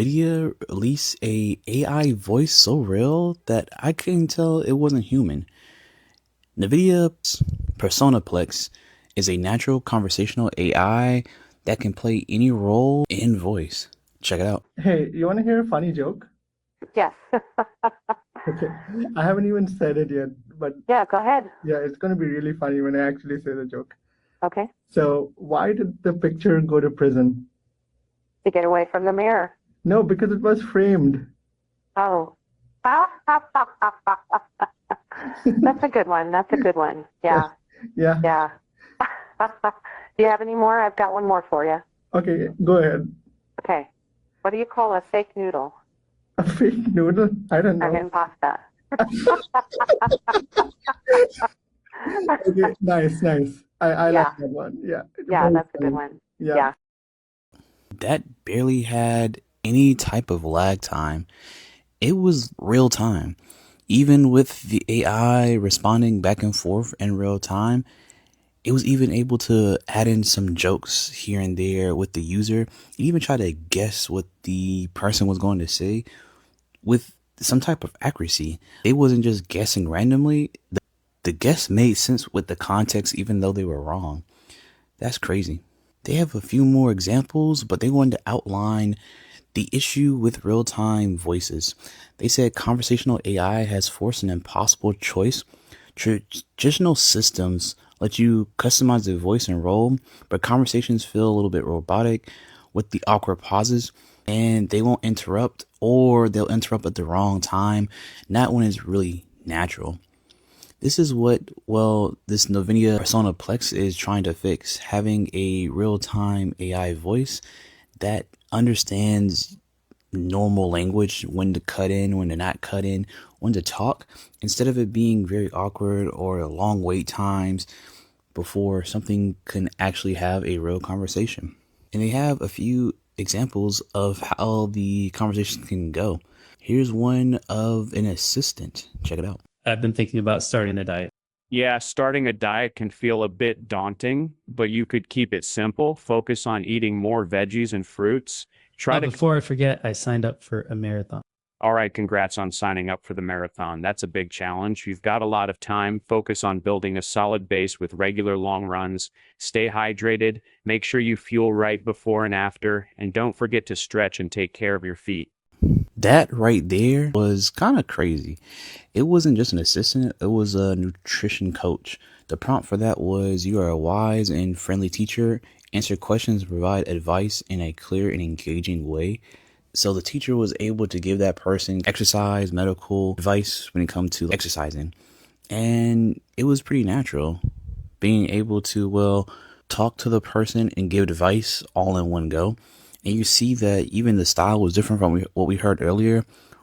NVIDIA released a AI voice so real that I couldn't tell it wasn't human. NVIDIA's PersonaPlex is a natural conversational AI that can play any role in voice. Check it out. Hey, you want to hear a funny joke? Yes. Okay, I haven't even said it yet, but Yeah, go ahead. yeah, it's going to be really funny when I actually say the joke. Okay. So, why did the picture go to prison? To get away from the mirror. No, because it was framed. Oh. That's a good one. That's a good one. Yeah. Yeah. Yeah. Do you have any more? I've got one more for you. Okay, go ahead. Okay. What do you call a fake noodle? A fake noodle? I don't An know. impasta. Okay, nice. I Yeah. like that one. Yeah. Yeah, Very that's a good funny. one. Yeah. Yeah. That barely had any type of lag time. It was real time. Even with the AI responding back and forth in real time, it was even able to add in some jokes here and there with the user. It even tried to guess what the person was going to say with some type of accuracy. They wasn't just guessing randomly. The guess made sense with the context even though they were wrong. That's crazy. They have a few more examples, but they wanted to outline the issue with real-time voices. They said conversational AI has forced an impossible choice. Traditional systems let you customize the voice and role, but conversations feel a little bit robotic with the awkward pauses, and they won't interrupt, or they'll interrupt at the wrong time, not when it's really natural. This is what, this NVIDIA PersonaPlex is trying to fix, having a real-time AI voice that understands normal language, when to cut in, when to not cut in, when to talk, instead of it being very awkward or long wait times before something can actually have a real conversation. And they have a few examples of how the conversation can go. Here's one of an assistant. Check it out. I've been thinking about starting a diet. Yeah, starting a diet can feel a bit daunting, but you could keep it simple. Focus on eating more veggies and fruits. Before I forget, I signed up for a marathon. All right, congrats on signing up for the marathon. That's a big challenge. You've got a lot of time. Focus on building a solid base with regular long runs. Stay hydrated. Make sure you fuel right before and after. And don't forget to stretch and take care of your feet. That right there was kind of crazy. It wasn't just an assistant, it was a nutrition coach. The prompt for that was, you are a wise and friendly teacher. Answer questions, provide advice in a clear and engaging way. So the teacher was able to give that person exercise, medical advice when it comes to exercising. And it was pretty natural being able to, talk to the person and give advice all in one go. And you see that even the style was different from what we heard earlier,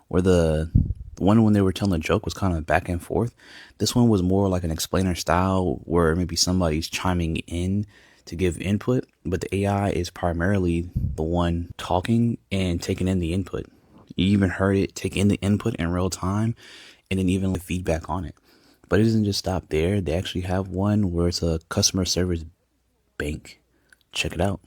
where the one when they were telling a joke was kind of back and forth. This one was more like an explainer style where maybe somebody's chiming in to give input, but the AI is primarily the one talking and taking in the input. You even heard it take in the input in real time and then even feedback on it. But it doesn't just stop there. They actually have one where it's a customer service bank. Check it out.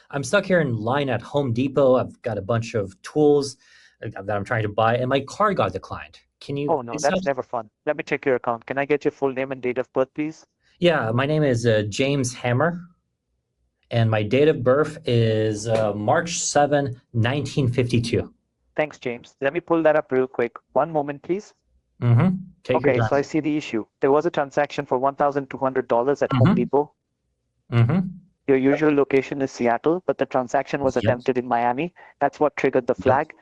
I'm stuck here in line at Home Depot. I've got a bunch of tools that I'm trying to buy, and my card got declined. Can you? Oh, no, that's never fun. Let me check your account. Can I get your full name and date of birth, please? Yeah, my name is James Hammer, and my date of birth is March 7, 1952. Thanks, James. Let me pull that up real quick. One moment, please. Take your Okay, time. so I see the issue. There was a transaction for $1,200 at Home Depot. Your usual location is Seattle, but the transaction was attempted in Miami. That's what triggered the flag.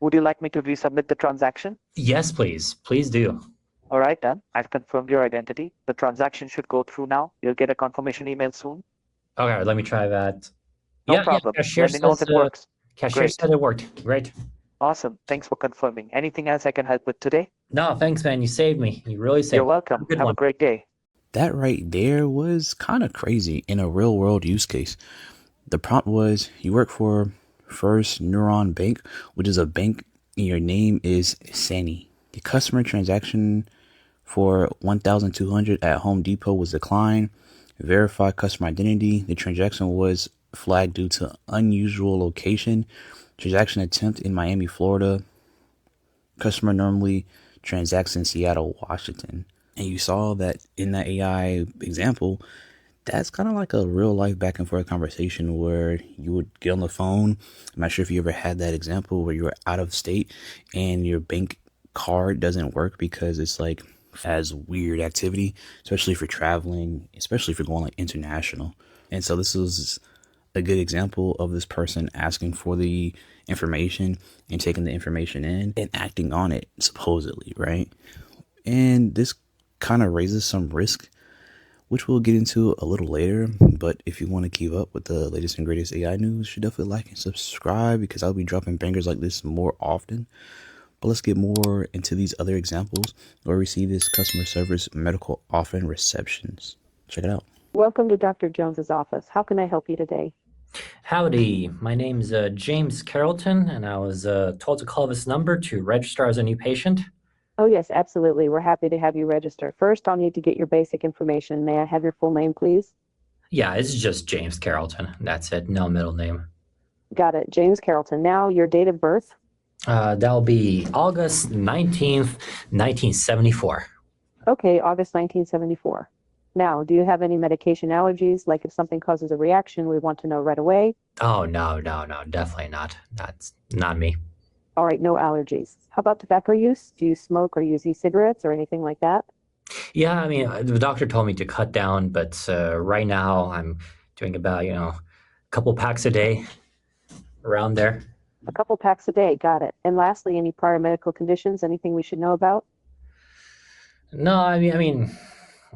Would you like me to resubmit the transaction? Yes, please. Please do. All right, then. I've confirmed your identity. The transaction should go through now. You'll get a confirmation email soon. Okay, let me try that. No problem. Cashier Let me know if it works. Cashier Great. said it worked. Great. Awesome. Thanks for confirming. Anything else I can help with today? No, thanks, man. You saved me. You really saved me. You're welcome. Have a great day. That right there was kind of crazy in a real world use case. The prompt was, you work for First Neuron Bank, which is a bank, and your name is Sani. The customer transaction for $1,200 at Home Depot was declined. Verify customer identity. The transaction was flagged due to unusual location. Transaction attempt in Miami, Florida. Customer normally transacts in Seattle, Washington. And you saw that in that AI example, that's kind of like a real life back and forth conversation where you would get on the phone. I'm not sure if you ever had that example where you were out of state and your bank card doesn't work because it's like has weird activity, especially if you're traveling, especially if you're going like international. And so this was a good example of this person asking for the information and taking the information in and acting on it, supposedly, right? And this kind of raises some risk, which we'll get into a little later. But if you want to keep up with the latest and greatest AI news, you should definitely like and subscribe because I'll be dropping bangers like this more often. But let's get more into these other examples where we see this customer service medical often receptions. Check it out. Welcome to Dr. Jones's office. How can I help you today? Howdy, my name's James Carrollton, and I was told to call this number to register as a new patient. Oh, yes, absolutely. We're happy to have you register. First, I'll need to get your basic information. May I have your full name, please? Yeah, it's just James Carrollton. That's it, no middle name. Got it. James Carrollton. Now, your date of birth? That'll be August 19th, 1974. Okay, August 1974. Now, do you have any medication allergies? Like if something causes a reaction, we want to know right away. Oh, no, definitely not. That's not me. All right, no allergies. How about tobacco use? Do you smoke or use e-cigarettes or anything like that? Yeah, I mean, the doctor told me to cut down, but right now I'm doing about, a couple packs a day, around there. A couple packs a day. Got it. And lastly, any prior medical conditions? Anything we should know about? No, I mean,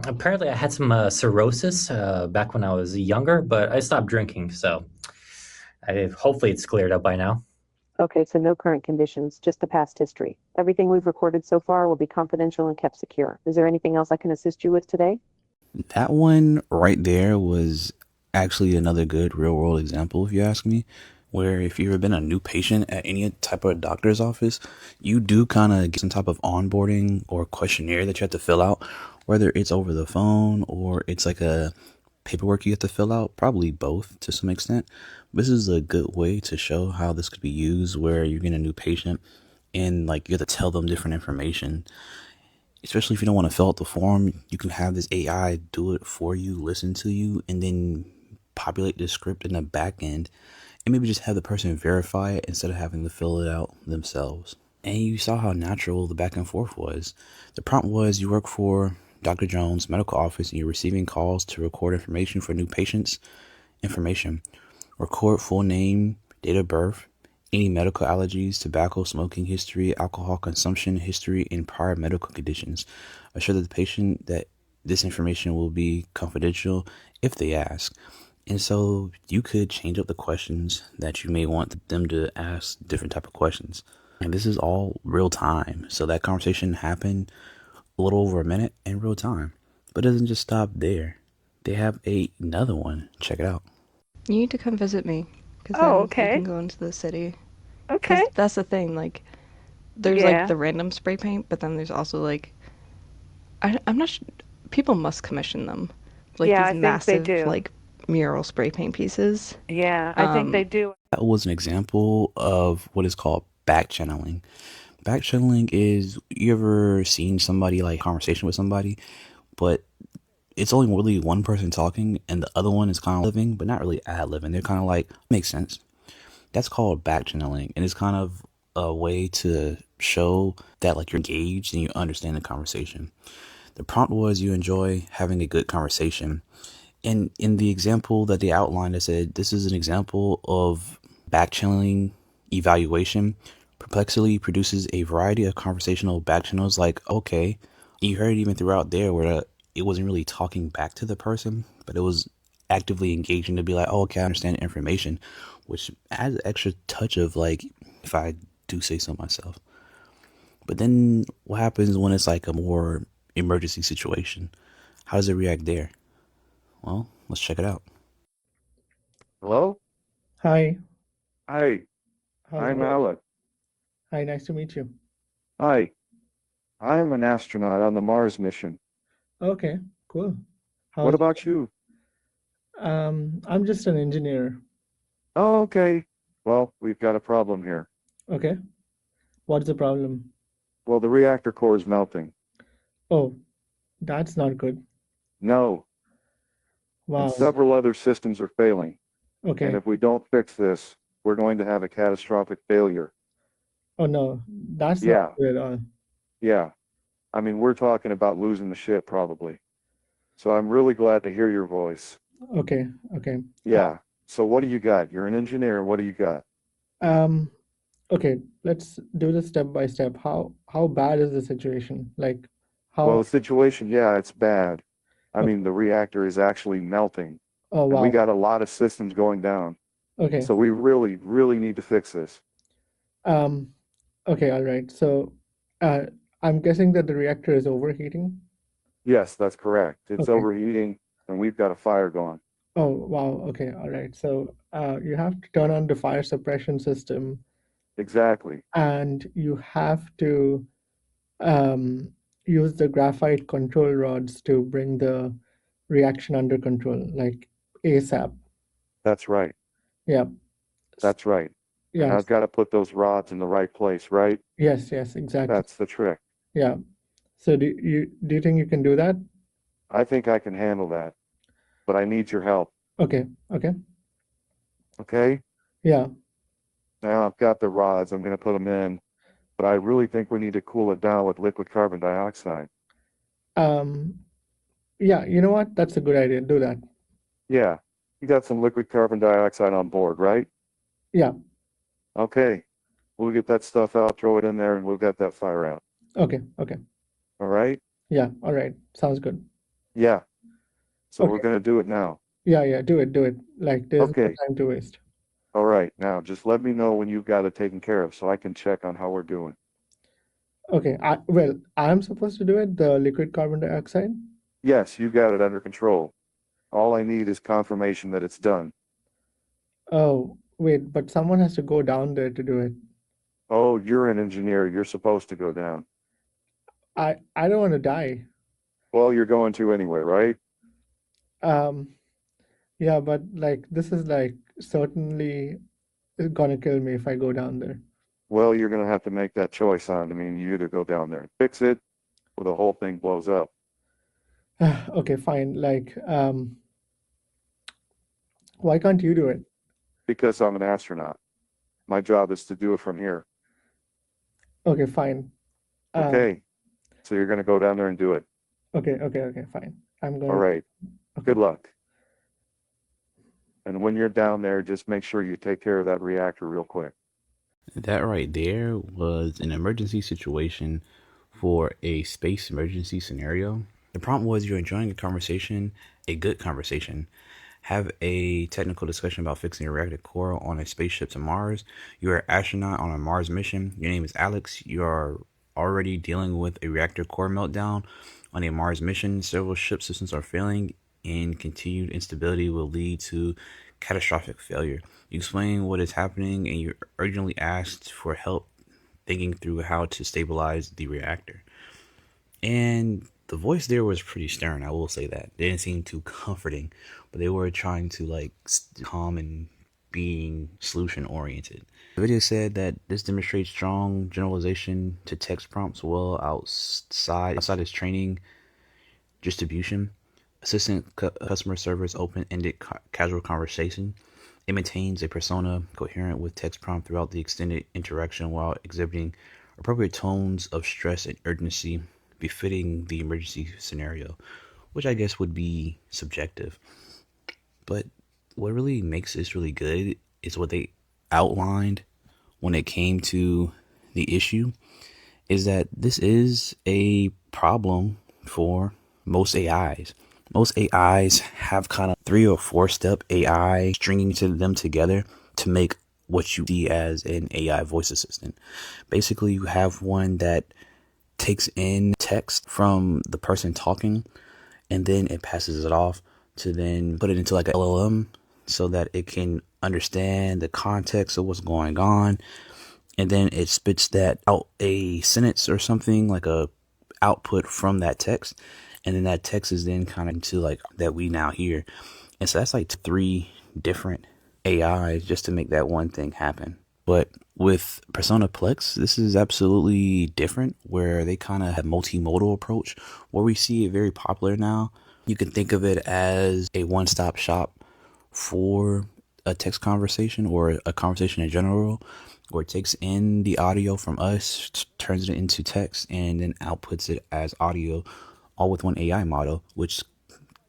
apparently I had some cirrhosis back when I was younger, but I stopped drinking, so hopefully it's cleared up by now. Okay, so no current conditions, just the past history. Everything we've recorded so far will be confidential and kept secure. Is there anything else I can assist you with today? That one right there was actually another good real world example, if you ask me, where if you've ever been a new patient at any type of doctor's office, you do kind of get some type of onboarding or questionnaire that you have to fill out, whether it's over the phone or it's like a paperwork you have to fill out, probably both to some extent. This is a good way to show how this could be used where you get a new patient and like you have to tell them different information. Especially if you don't want to fill out the form, you can have this AI do it for you, listen to you, and then populate the script in the back end and maybe just have the person verify it instead of having to fill it out themselves. And you saw how natural the back and forth was. The prompt was you work for Dr. Jones' medical office and you're receiving calls to record information for new patients' information. Record full name, date of birth, any medical allergies, tobacco, smoking history, alcohol consumption history, and prior medical conditions. Assure the patient that this information will be confidential if they ask. And so you could change up the questions that you may want them to ask different type of questions. And this is all real time. So that conversation happened a little over a minute in real time. But it doesn't just stop there. They have another one. Check it out. You need to come visit me. Okay. You can go into the city. Okay. 'Cause that's the thing, like, there's like the random spray paint, but then there's also like, I'm not sure, people must commission them. Like these massive, like, mural spray paint pieces. Yeah, I think they do. That was an example of what is called backchanneling. Backchanneling is, you ever seen somebody like conversation with somebody, but it's only really one person talking and the other one is kind of living, but not really ad-libbing. They're kind of like, makes sense. That's called backchanneling, and it's kind of a way to show that like you're engaged and you understand the conversation. The prompt was you enjoy having a good conversation. And in the example that they outlined, I said, this is an example of backchanneling evaluation. Perplexity produces a variety of conversational backchannels like, okay, you heard it even throughout there where it wasn't really talking back to the person, but it was actively engaging to be like, oh, okay, I understand the information, which adds an extra touch of like, if I do say so myself. But then what happens when it's like a more emergency situation? How does it react there? Well, let's check it out. Hello? Hi. Hi, I'm Alec. Hi, nice to meet you. Hi, I'm an astronaut on the Mars mission. Okay, cool. What about you? I'm just an engineer. Oh, okay. Well, we've got a problem here. Okay. What's the problem? Well, the reactor core is melting. Oh, that's not good. No. And Wow. several other systems are failing. And Okay. if we don't fix this, we're going to have a catastrophic failure. Oh no, that's Yeah, not good at all. yeah. I mean, we're talking about losing the ship probably. So I'm really glad to hear your voice. Okay, okay. Yeah. So what do you got? You're an engineer. What do you got? Um, okay, let's do this step by step. How bad is the situation? Like Well, the how situation, yeah, it's bad. I okay. mean, the reactor is actually melting, Oh and we wow. got a lot of systems going down. Okay. So we really, really need to fix this. Um, okay, all right. So uh I'm guessing that the reactor is overheating. Yes, that's correct. It's Okay. overheating, and we've got a fire going. Oh wow. Okay, all right. So you have to turn on the fire suppression system Exactly. and you have to um use the graphite control rods to bring the reaction under control, like ASAP. That's right. Yeah. That's right. And Yes. I've got to put those rods in the right place, right? Yes, exactly. That's the trick. Yeah. So do you think you can do that? I think I can handle that, but I need your help. Okay, okay. Okay? Yeah. Now I've got the rods. I'm going to put them in, but I really think we need to cool it down with liquid carbon dioxide. Um, yeah, you know what? That's a good idea. Do that. Yeah. You got some liquid carbon dioxide on board, right? Yeah. Okay. We'll get that stuff out, throw it in there, and we'll get that fire out. Okay, okay. All right? Yeah, all right. Sounds good. Yeah. So we're Okay. going to do it now. Yeah, do it, do it. Like there's no Okay. time to waste. All right. Now just let me know when you've got it taken care of so I can check on how we're doing. Okay, well, I'm supposed to do it, the liquid carbon dioxide? Yes, you got it under control. All I need is confirmation that it's done. Oh, wait, but someone has to go down there to do it. Oh, you're an engineer. You're supposed to go down. I don't want to die. Well, you're going to anyway, right? Um, yeah, but like this is like certainly gonna kill me if I go down there. Well, you're going to have to make that choice on. I mean, you either go down there and fix it or the whole thing blows up. Okay, fine. Like, why can't you do it? Because I'm an astronaut. My job is to do it from here. Okay, fine. Okay. So you're going to go down there and do it. Okay, fine. I'm All going to. right. Okay. Good luck. And when you're down there, just make sure you take care of that reactor real quick. That right there was an emergency situation for a space emergency scenario. The prompt was you're enjoying a conversation, a good conversation. Have a technical discussion about fixing a reactor core on a spaceship to Mars. You're an astronaut on a Mars mission. Your name is Alex. You are already dealing with a reactor core meltdown on a Mars mission. Several ship systems are failing, and continued instability will lead to catastrophic failure. You explain what is happening, and you urgently asked for help thinking through how to stabilize the reactor. And the voice there was pretty stern, I will say that. They didn't seem too comforting, but they were trying to like calm and being solution oriented. The video said that this demonstrates strong generalization to text prompts well outside its training distribution. Assistant customer service open-ended casual conversation. It maintains a persona coherent with text prompt throughout the extended interaction while exhibiting appropriate tones of stress and urgency befitting the emergency scenario, which I guess would be subjective. But what really makes this really good is what they outlined when it came to the issue is that this is a problem for most AIs. Most AIs have kind of 3 or 4 step AI stringing to them together to make what you see as an AI voice assistant. Basically, you have one that takes in text from the person talking and then it passes it off to then put it into like a LLM so that it can understand the context of what's going on, and then it spits that out a sentence or something like a output from that text, and then that text is then kind of into like that we now hear. And so that's like 3 different AI just to make that one thing happen. But with PersonaPlex, this is absolutely different, where they kind of have multimodal approach, where we see it very popular now. You can think of it as a one-stop shop for a text conversation or a conversation in general, where it takes in the audio from us, turns it into text, and then outputs it as audio, all with one AI model, which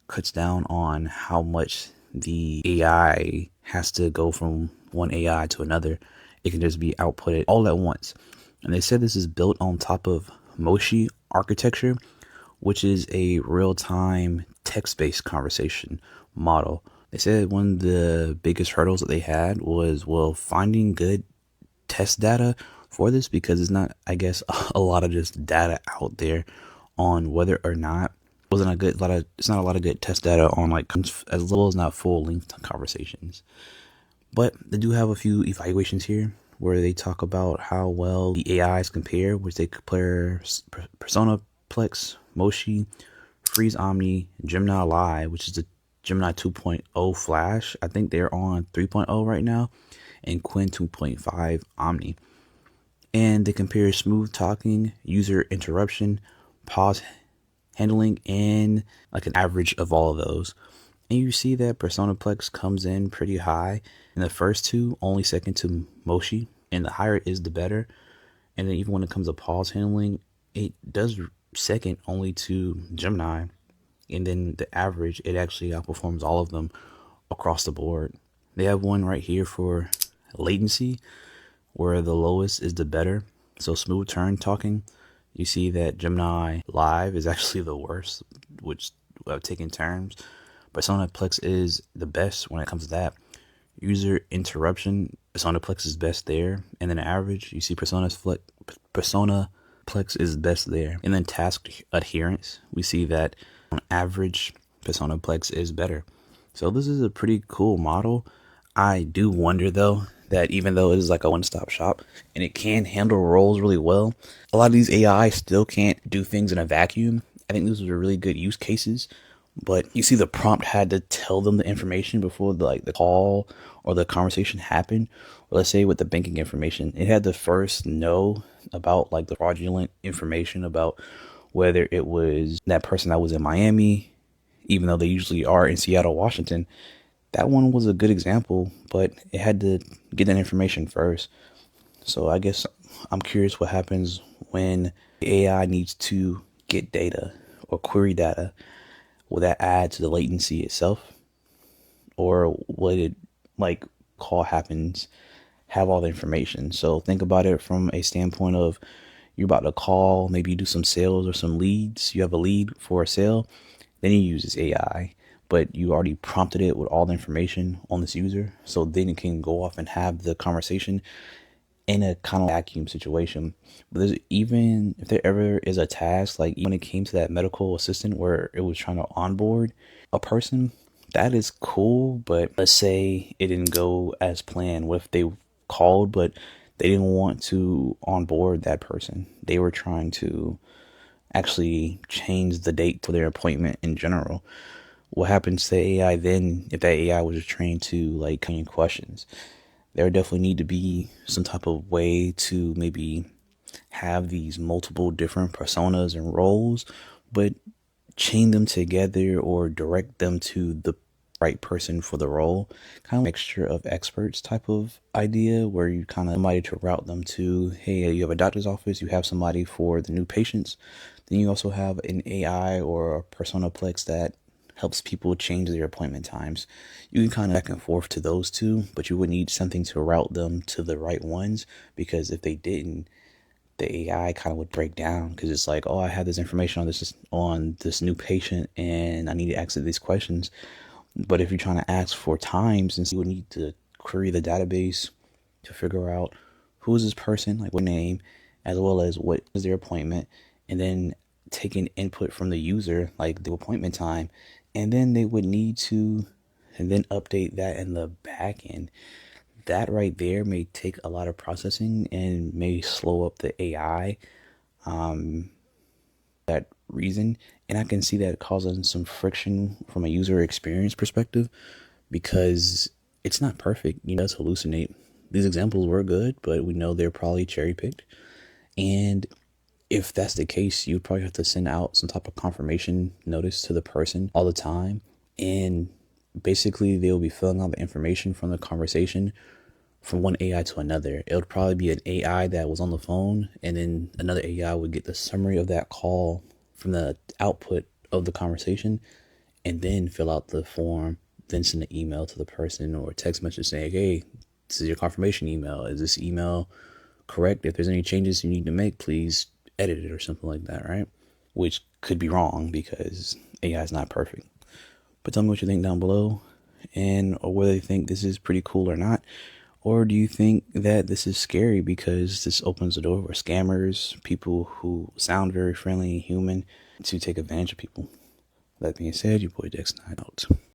cuts down on how much the AI has to go from one AI to another. It can just be outputted all at once. And they said this is built on top of Moshi architecture, which is a real-time text-based conversation model. They said one of the biggest hurdles that they had was, well, finding good test data for this, because it's not, I guess, a lot of just data out there on whether or not it's not a lot of good test data on, like, as well as not full length conversations. But they do have a few evaluations here where they talk about how well the AIs compare, which they compare PersonaPlex, Moshi, Freeze Omni, Gemini Live, which is the Gemini 2.0 Flash. I think they're on 3.0 right now, and Quinn 2.5 Omni. And they compare smooth talking, user interruption, pause handling, and like an average of all of those. And you see that PersonaPlex comes in pretty high in the first two, only second to Moshi, and the higher it is, the better. And then even when it comes to pause handling, it does second only to Gemini. And then the average, it actually outperforms all of them across the board. They have one right here for latency, where the lowest is the better. So smooth turn talking, you see that Gemini Live is actually the worst, which I've taken turns. PersonaPlex is the best when it comes to that. User interruption, PersonaPlex is best there. And then average, you see PersonaPlex is best there. And then task adherence, we see that on average, PersonaPlex is better. So this is a pretty cool model. I do wonder, though, that even though it is like a one-stop shop and it can handle roles really well, a lot of these AI still can't do things in a vacuum. I think those are really good use cases, but you see the prompt had to tell them the information before the call or the conversation happened. Or let's say with the banking information, it had to first know about like the fraudulent information about whether it was that person that was in Miami, even though they usually are in Seattle, Washington. That one was a good example, but it had to get that information first. So I guess I'm curious what happens when the AI needs to get data or query data. Will that add to the latency itself? Or would it, like, call happens, have all the information? So think about it from a standpoint of you're about to call, maybe you do some sales or some leads. You have a lead for a sale, then you use this AI, but you already prompted it with all the information on this user. So then it can go off and have the conversation in a kind of vacuum situation. But there's, even if there ever is a task, like when it came to that medical assistant where it was trying to onboard a person, that is cool. But let's say it didn't go as planned. What if they called, but they didn't want to onboard that person? They were trying to actually change the date for their appointment in general. What happens to the AI then if that AI was trained to like come in questions? There definitely need to be some type of way to maybe have these multiple different personas and roles, but chain them together or direct them to the right person for the role. Kind of mixture of experts type of idea, where you kind of somebody to route them to, hey, you have a doctor's office, you have somebody for the new patients. Then you also have an AI or a PersonaPlex that helps people change their appointment times. You can kind of back and forth to those two, but you would need something to route them to the right ones, because if they didn't, the AI kind of would break down, because it's like, oh, I have this information on this new patient and I need to ask it these questions. But if you're trying to ask for times, and you would need to query the database to figure out who is this person, like what name, as well as what is their appointment, and then taking input from the user, like the appointment time, and then they would need to and then update that in the back end. That right there may take a lot of processing and may slow up the AI. That reason, and I can see that causing some friction from a user experience perspective, because it's not perfect. It does hallucinate. These examples were good, but we know they're probably cherry picked. And if that's the case, you'd probably have to send out some type of confirmation notice to the person all the time. And basically, they'll be filling out the information from the conversation from one AI to another. It would probably be an AI that was on the phone, and then another AI would get the summary of that call from the output of the conversation, and then fill out the form, then send an email to the person or a text message saying, hey, this is your confirmation email. Is this email correct? If there's any changes you need to make, please edit it or something like that, right? Which could be wrong because AI is not perfect. But tell me what you think down below, and or whether you think this is pretty cool or not. Or do you think that this is scary because this opens the door for scammers, people who sound very friendly and human, to take advantage of people? That being said, your boy Dex9 out.